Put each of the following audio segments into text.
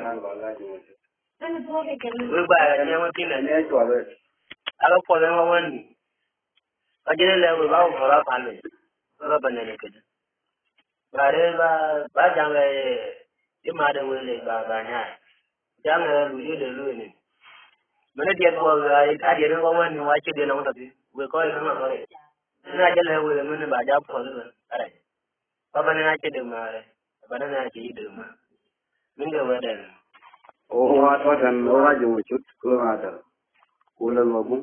kan ba la ji we ba ne mo tin ne to ba ala po le mo wan ajene le we ba ko ra pa ne ra ba ne ke ba re ba jang le ti ma de we le ba nya jang le lu ye de lu ne mene dia ko ga a dia ko wan ni wa che de na mo ta we ko na ma re na jale we mene ba ja po le are ba ba ne na che de ma re ba na che de ma min ga wa de o wa to dan o wa ji mo chut ko wa da ko le mo bu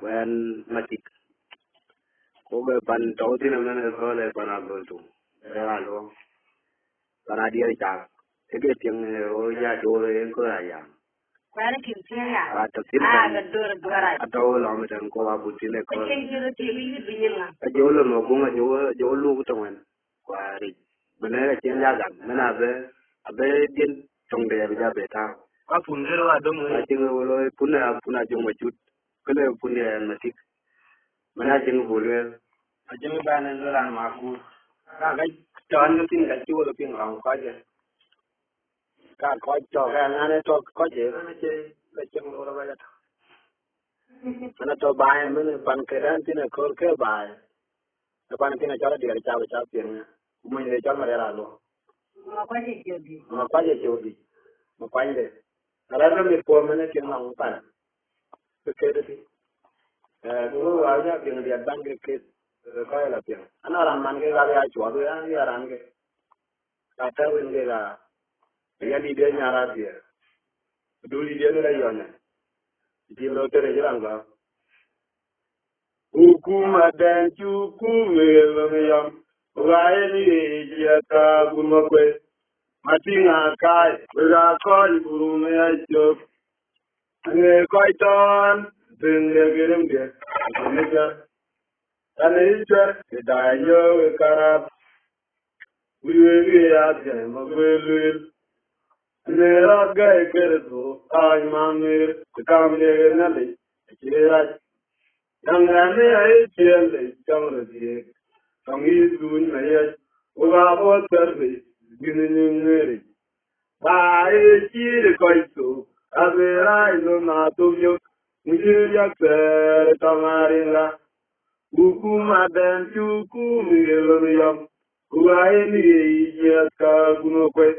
wen matik ko be ban to ti na mene ko le ban a lo tu re wa lo ban a dia ja e ke tiang o ya do le ko ya Kwara kimtiya. ta tin Ga dora dora. ato lo me tan ko wa bu ti le ko Ken jiro ti bi binyanga. a jo lo mo bu ma jo lu ko to wen kwa ri mene ke tiang ya ga mena be abe din tong de ya be ta ka pun zero wa do mo a ting lo puna jo mo chut kele punye matik mana ting bolwe a jemi bana lo ran ma ku ka ga ton tin ga chu lo ping rong ko je ka ko cho ga na ne to ko je na che le chen lo ba ya mana to ba men pan ke ran tin ko ke ba pan tin cha la de cha ping mo ne cha ma ra lo Ma kwaje jodi. ma pa je jodi ma pa inde ara na mi po men ke ma pan ke de ti no wa ya ping dia bang ke ko la ping ana ran man ke ga ya chwa do ya ran ke ka ta wen ke ga ya di de nya ra dia du li de la yo na di lo te re ran ga hukuma dan chu ku me lo me yam wa ni ya ta gu mo kwe matinga kai ga ko buru me ya jo ne ko ton bin de girim de ne ja Anaitwa Idayo Karab Wiwi Ate Magwelu Neraga Ekeretu Aymanir Kamle Nali Kira Yangane Aichele Kamrati Kamizu Naya Ugabo Servi Ginini Bae Chiri Koitu Avera Ilonatuvio Nigeria Ter Tamaringa Hukuma dan cukup yam, kuai ni iya ka kuno kwe,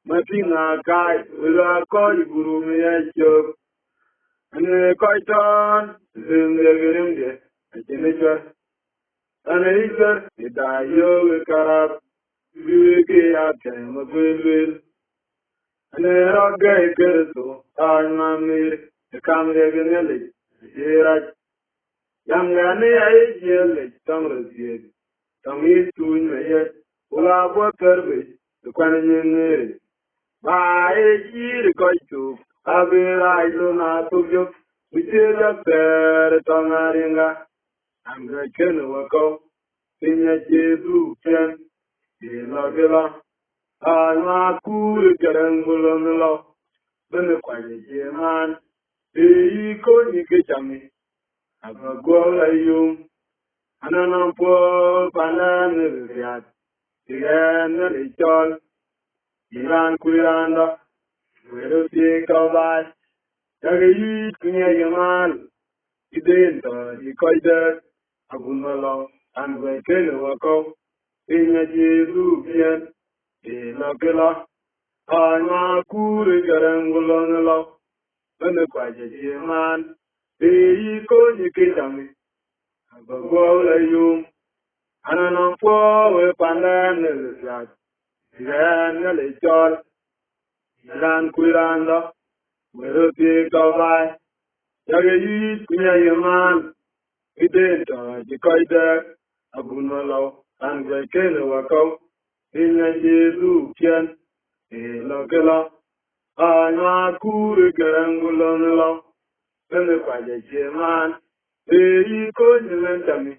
mati ngakai, ula koi guru miya chok, ane koi ton, zinde girim de, achene chwa, ane ikar, idayo karab, biweke ya kene makwelwel, ane raga ikar to, mamir, kamre genele, jiraj, Yangane ay jelle tamrasiye tami tuñ meye ula bo terbe dukan nyene ba ay jir ko tu abira ilo na tubyo bitira ter tamaringa amga ken wako tinya jesu ken ila gela ana kur garangulo melo bene kwa jeman e ko ni ke chami Agagwala yung ananampo panan riat tiyan lichol iran kuiranda wero ti kawai tagayi kunya yamal idento ikoide agumalo anwe kele wako pinya jesu bien inokela ana kure garangulo nelo bene kwaje jeman Eyi ko ni kitami, agogwo la yum, ananan po we pandan le fiat, iran le chol, iran kuiranda, we roti kawai, yage yi kunya yaman, idento jikoide, agunolo, angwe kele wako, inya jesu kien, ilokela, anya kure garangulo nilo, Bene kwaje jeman, eyi ko nyelentami,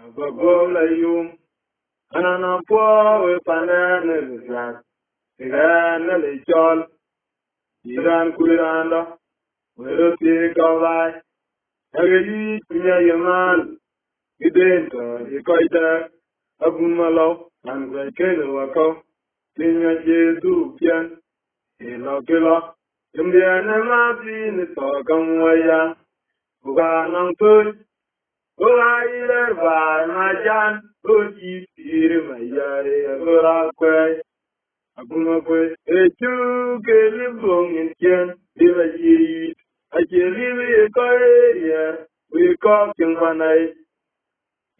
agwagwo la yum, anana po we panene lizat, iran le chol, iran kuiranda, we roti kawai, ageyi kunya yaman, idento ikoide, agumalo, angwe kele wako, tinya jesu pian, Kilo, Indiana Martin, talk on way, Uganang food, Uga by my Jan, Uji, my yard, Gora, Agumakwe, a two Kelly in Ken, Diva, I can live a car, we call him one night.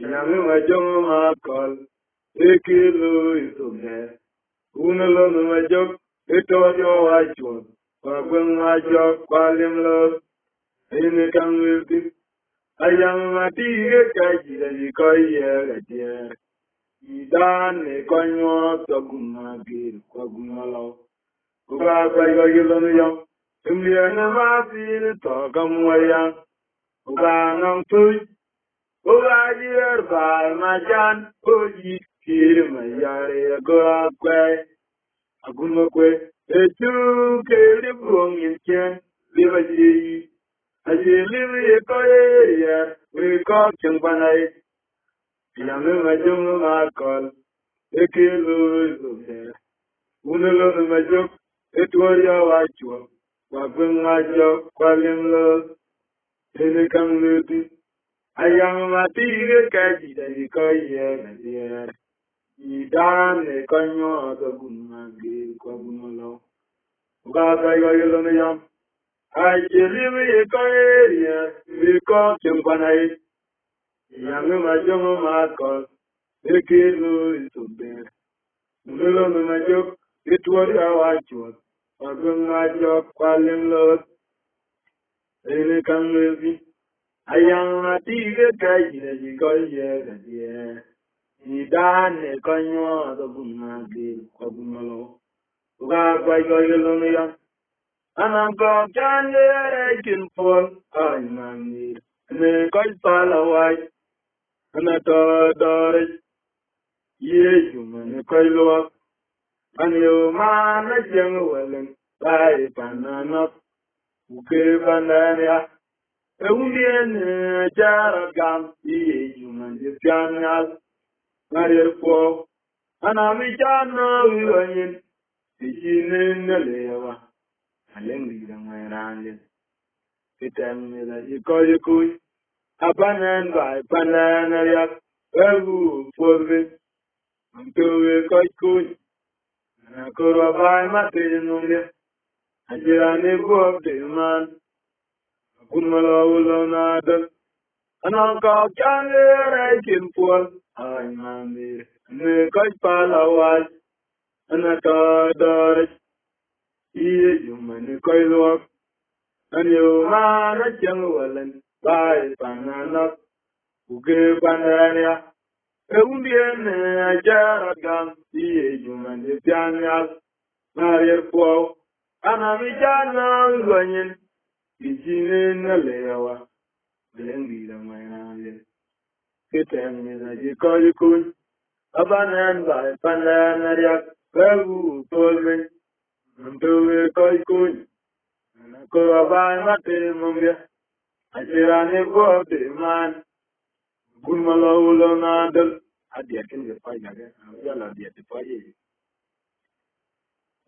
Yamma Joma call, a kilo is okay. Unalone my job, it was your white one. When my job, call him love, in the come with it. I am a tigger, and you call here at the air. He done a conyo, Toguma, Quagumalo. Uga, Young, Indiana Martin, talk on way young. Uga, no food. Uga, dear, by my Jan, Uji, Kiri, my yare, go up, Agumakwe, a two Kelly Bung in Ken, live a G. As you live a car, we call Chumpanai. Yamma Joma call, a kilo is okay. Unalone my joke, it was your white one. Wagwin my joke, call him love, in the community. I am a tigger catchy that you call here and there. He done a conyo, the Gumagi, Quagumalo. Gata Yoyam. I live a car, we call Chumpanai. Yamma Joma call, a kilo is okay. Unalone my joke, it was your white one. Wagwin my joke, call him love, in the community. I am a tigger catchy that you call here and there. He done a conyo, the Gumagi, Quagumalo. Uga, Yoyam. And I'm going to get fall. I'm a need. And I quite follow white. And I thought, yes, you man, quite low. And you man, a young willing, like banana, who gave banana. A woman, a jar of gum, yes, you man, the piano, Maria Poe. And I'm a jano, the in the leva. I linger around it. It that you call your cool. A banana by banana, who for it until we quite cool. And I could buy my thing on it. I did a neighbor of the man. I couldn't allow another. And I'll call Johnny, I can fall. I'm on it. And they quite follow white. And I thought, you man, quite low. And you man, a young willing, by banana, who gave banana. A woman, a jar of gum, you man, the piano, Maria Poe. And I'm a jano going in the layer. Blendy, the man, it that you call you cool. A banana by banana, who told me until we call you cool. And I could buy my thing, I said, I never the man. Gumalo Nadal. I did the fire again. I did the fire.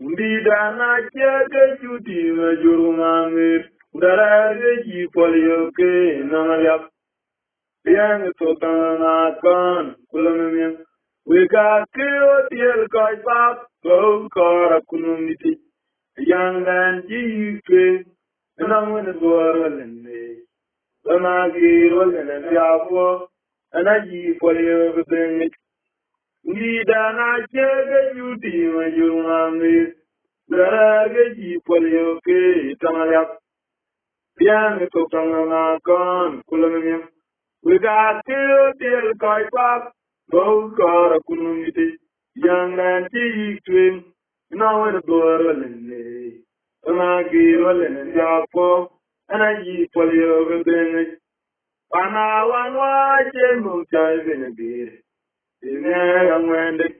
Indeed, I can't you deal your man. That I get you for your game. Namalia. Young Totana gone. Kulamian. We got killed the guy back. Go, Kara Kunumiti. Young and GK. And I'm going to go and me. When I get well and I and I give for everything. Need an I get you deal when you want me. That I get you for your okay, Tamaya. Piano to Tangana gone, Kulamium. We got killed till Kaipak, both got a community. Young and tea twin, now in a door and me. When I get well and I and I give for everything. Pana one watching moonshine in a beer. In there, I'm wending.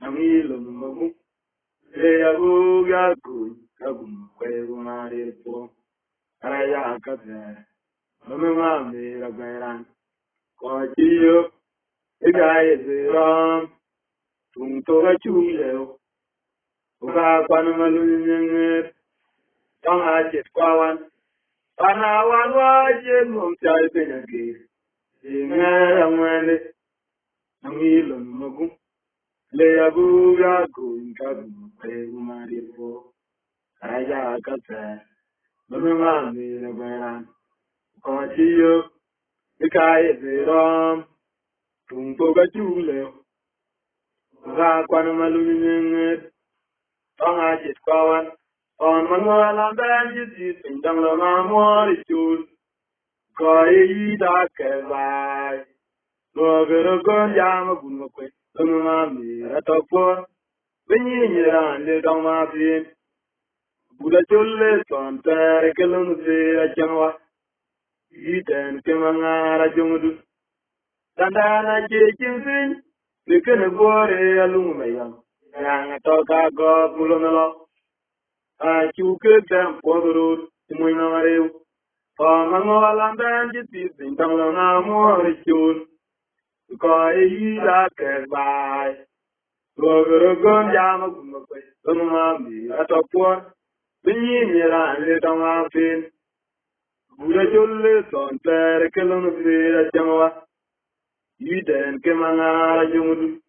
I'm ill. They are who got good. Come, where my dear poor. I got there. Mamma made a bear. Quite you. The guy is wrong. Tung to a chulo. Ga Quanamalun, Tom Ajit Kawan, Panawan Wajin, Mumtai Pinagi, Ingaramani, Amilum Magum, Leabuga, Gunka, Maripo, Raja Kata, Mamami, Nabaran, Conchio, the Kai, the Rom, Tumpoga Jule, Ga Quanamalun, Tom Ajit Kawan. On Manuel and Benji, in Jamla Mori Chul, Koi Dake by Roger Gonjam Gunokwe, Lumami, Ratopo, Benny and the Domafin, Buddha Chule, Son Terekelum, Janwa, Eaton, Kimanga, Jumudu, Sandana Jakin, the Kenabore Alumayam, Yang Toka God Mulonalo. You could them for the road to Munamareo. For Mangolan Bandit, in Tamlana more ritual. Because he like by Roger Gonjama, Gunamami, at a poor, Benina, and little Martin. Buddha Julius on Terrakelum, Jamawa. You then came on Jumudu.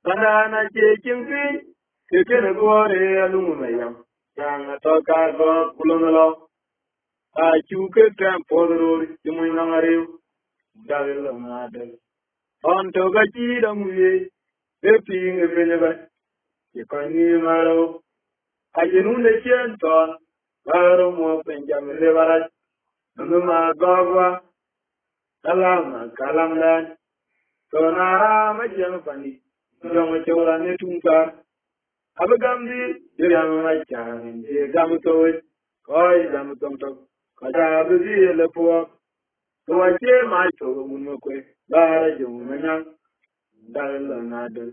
Banana Jakin Fin, you can go a lumayam. Yang Toka God Pulonalo. I took a camp for the road to Munamareo. Davil Madel. On Togachi, Damuye, the being a river. You can hear Maro. I didn't the Chanton. Barum of Benjamin Levarat. Numa Gogwa. Kalama, Kalamdan. Sonara, my Jampani. Young Chola Netunka. Abagamdi, Yamachan, Gamuto, Koi Gamutonto, Kadabi, the poor. So I say my tool, Munoque, Bara Jumana, Dalanado.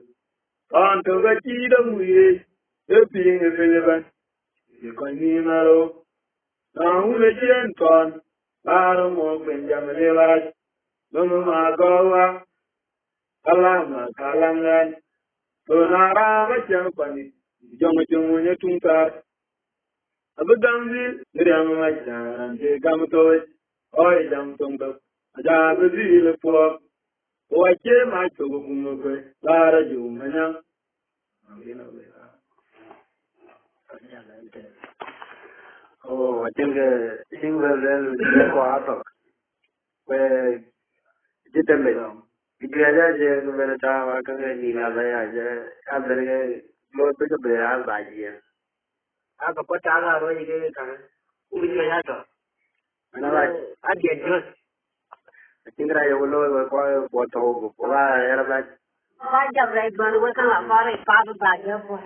On to the Chidam, we, the being irrelevant. You can hear Maro. Now, who the Genton, Barum of Benjamin Levarat, Numa Goa, Kalama, Kalangan. Sonara, my Jampani. Jamajunya Tuntar. Abagambi, Ramachan, and Gamuto, Oi Jamtongo, Adabi, the poor. Oh, I came my to Lara Jumana. Oh, I think single auto where did the middle. If you had a better time, I can need other. Lord, pick up the house by here. I could put out where you get it. Who is your daughter? And I get good. I think I will know what to hold. Why, I Why, the red one, what kind of body, Papa, by your boy?